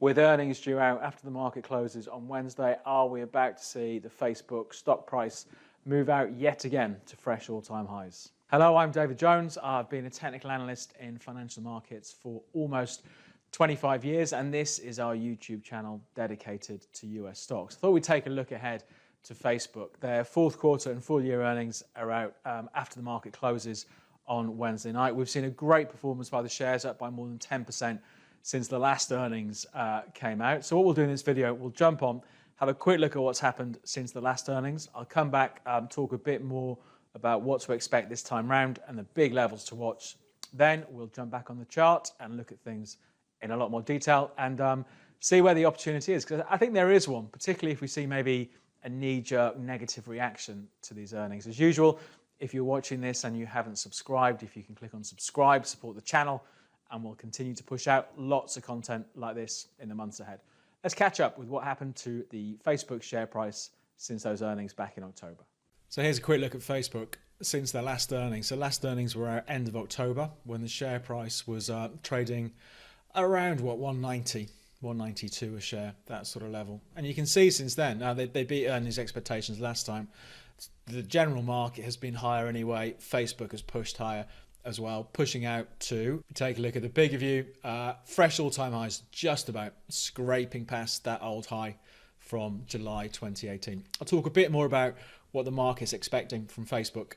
With earnings due out after the market closes on Wednesday, are we about to see the Facebook stock price move out yet again to fresh all-time highs? Hello, I'm David Jones. I've been a technical analyst in financial markets for almost 25 years, and this is our YouTube channel dedicated to US stocks. I thought we'd take a look ahead to Facebook. Their fourth quarter and full year earnings are out after the market closes on Wednesday night. We've seen a great performance by the shares, up by more than 10% since the last earnings came out. So what we'll do in this video, we'll jump on, have a quick look at what's happened since the last earnings. I'll come back, talk a bit more about what to expect this time round and the big levels to watch. Then we'll jump back on the chart and look at things in a lot more detail and see where the opportunity is. Because I think there is one, particularly if we see maybe a knee-jerk negative reaction to these earnings. As usual, if you're watching this and you haven't subscribed, if you can click on subscribe, support the channel, and we'll continue to push out lots of content like this in the months ahead. Let's catch up with what happened to the Facebook share price since those earnings back in October. So here's a quick look at Facebook since their last earnings. So last earnings were at end of October when the share price was trading around, 190, 192 a share, that sort of level. And you can see since then, now they beat earnings expectations last time. The general market has been higher anyway. Facebook has pushed higher as well, pushing out to, take a look at the bigger view, fresh all-time highs, just about scraping past that old high from July 2018. I'll talk a bit more about what the market's expecting from Facebook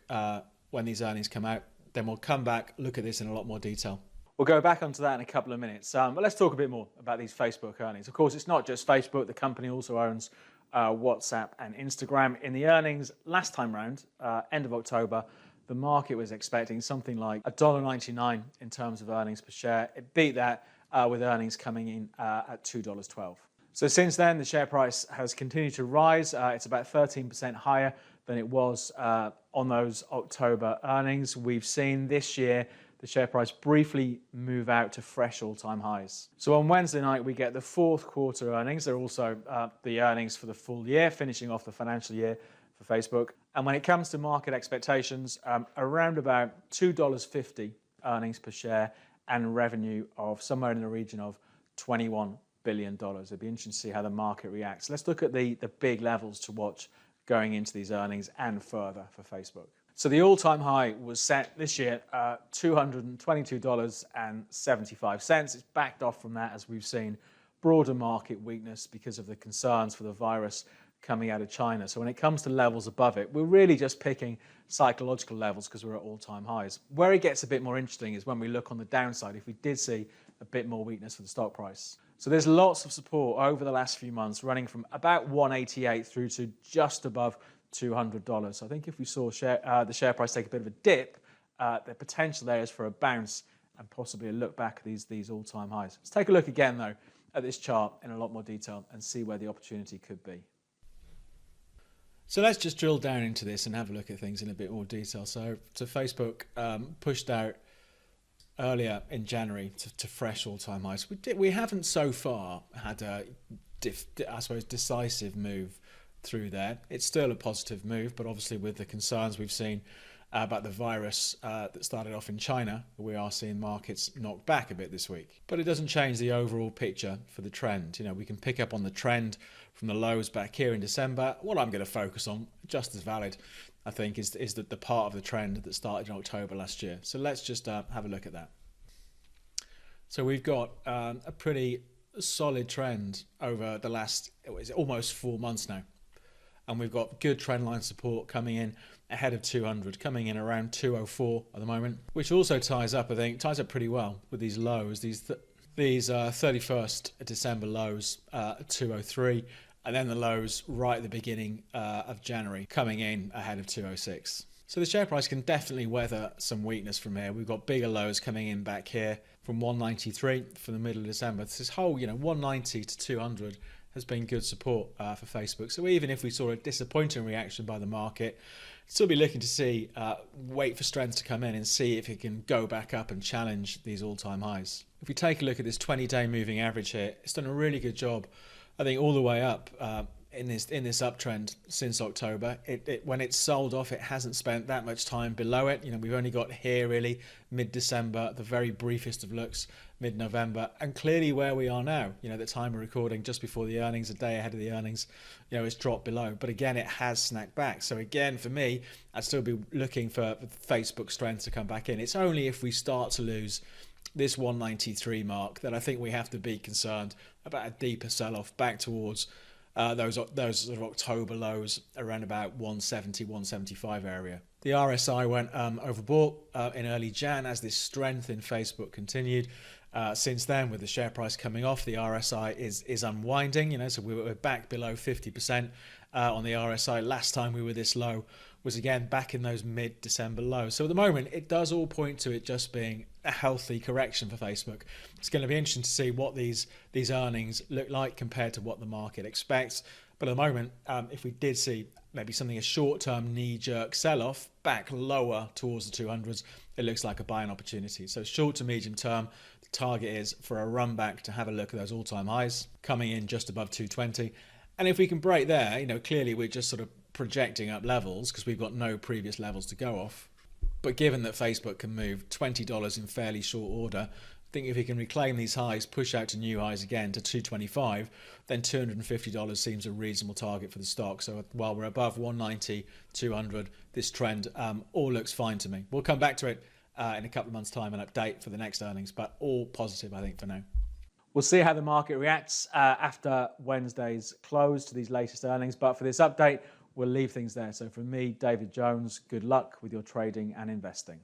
when these earnings come out. Then we'll come back, look at this in a lot more detail. We'll go back onto that in a couple of minutes, but let's talk a bit more about these Facebook earnings. Of course, it's not just Facebook. The company also owns WhatsApp and Instagram. In the earnings last time round, end of October, the market was expecting something like $1.99 in terms of earnings per share. It beat that with earnings coming in at $2.12. So since then, the share price has continued to rise. It's about 13% higher than it was on those October earnings. We've seen this year the share price briefly move out to fresh all-time highs. So on Wednesday night, we get the fourth quarter earnings. They're also the earnings for the full year, finishing off the financial year for Facebook. And when it comes to market expectations, around about $2.50 earnings per share and revenue of somewhere in the region of $21 billion. It'd be interesting to see how the market reacts. Let's look at the big levels to watch going into these earnings and further for Facebook. So the all-time high was set this year at $222.75. It's backed off from that as we've seen broader market weakness because of the concerns for the virus coming out of China. So when it comes to levels above it, we're really just picking psychological levels because we're at all-time highs. Where it gets a bit more interesting is when we look on the downside, if we did see a bit more weakness for the stock price. So there's lots of support over the last few months, running from about 188 through to just above $200. So I think if we saw the share price take a bit of a dip, the potential there is for a bounce and possibly a look back at these all-time highs. Let's take a look again, though, at this chart in a lot more detail and see where the opportunity could be. So let's just drill down into this and have a look at things in a bit more detail. So Facebook pushed out earlier in January to fresh all-time highs. We haven't so far had a, decisive move through there. It's still a positive move, but obviously with the concerns we've seen about the virus that started off in China, we are seeing markets knocked back a bit this week. But it doesn't change the overall picture for the trend. You know, we can pick up on the trend from the lows back here in December. What I'm going to focus on, just as valid, I think, is the part of the trend that started in October last year. So let's just have a look at that. So we've got a pretty solid trend over the last almost 4 months now. And we've got good trendline support coming in ahead of 200, coming in around 204 at the moment, which also ties up pretty well with these lows, these 31st December lows at 203, and then the lows right at the beginning of January coming in ahead of 206. So the share price can definitely weather some weakness from here. We've got bigger lows coming in back here from 193 for the middle of December. This whole 190 to 200 has been good support for Facebook. So even if we saw a disappointing reaction by the market, still be looking to see, wait for strength to come in and see if it can go back up and challenge these all-time highs. If we take a look at this 20-day moving average here, it's done a really good job, I think, all the way up in this uptrend since October. When it's sold off, it hasn't spent that much time below it. We've only got here really mid-December, the very briefest of looks mid-November, and clearly where we are now, the time of recording just before the earnings, a day ahead of the earnings, it's dropped below. But again, it has snapped back. So again, for me, I'd still be looking for Facebook strength to come back in. It's only if we start to lose this 193 mark that I think we have to be concerned about a deeper sell-off back towards those sort of October lows around about 170, 175 area. The RSI went overbought in early Jan as this strength in Facebook continued. Since then, with the share price coming off, the RSI is unwinding. So we're back below 50% on the RSI. Last time we were this low was again back in those mid-December lows. So at the moment, it does all point to it just being a healthy correction for Facebook. It's going to be interesting to see what these earnings look like compared to what the market expects. But at the moment, if we did see maybe something a short-term knee-jerk sell-off back lower towards the 200s, it looks like a buying opportunity. So short to medium term, the target is for a run back to have a look at those all-time highs coming in just above 220. And if we can break there, clearly we're just sort of projecting up levels because we've got no previous levels to go off. But given that Facebook can move $20 in fairly short order, I think if we can reclaim these highs, push out to new highs again to 225, then $250 seems a reasonable target for the stock. So while we're above 190, 200, this trend all looks fine to me. We'll come back to it in a couple of months' time and update for the next earnings, but all positive, I think, for now. We'll see how the market reacts after Wednesday's close to these latest earnings. But for this update, we'll leave things there. So from me, David Jones, good luck with your trading and investing.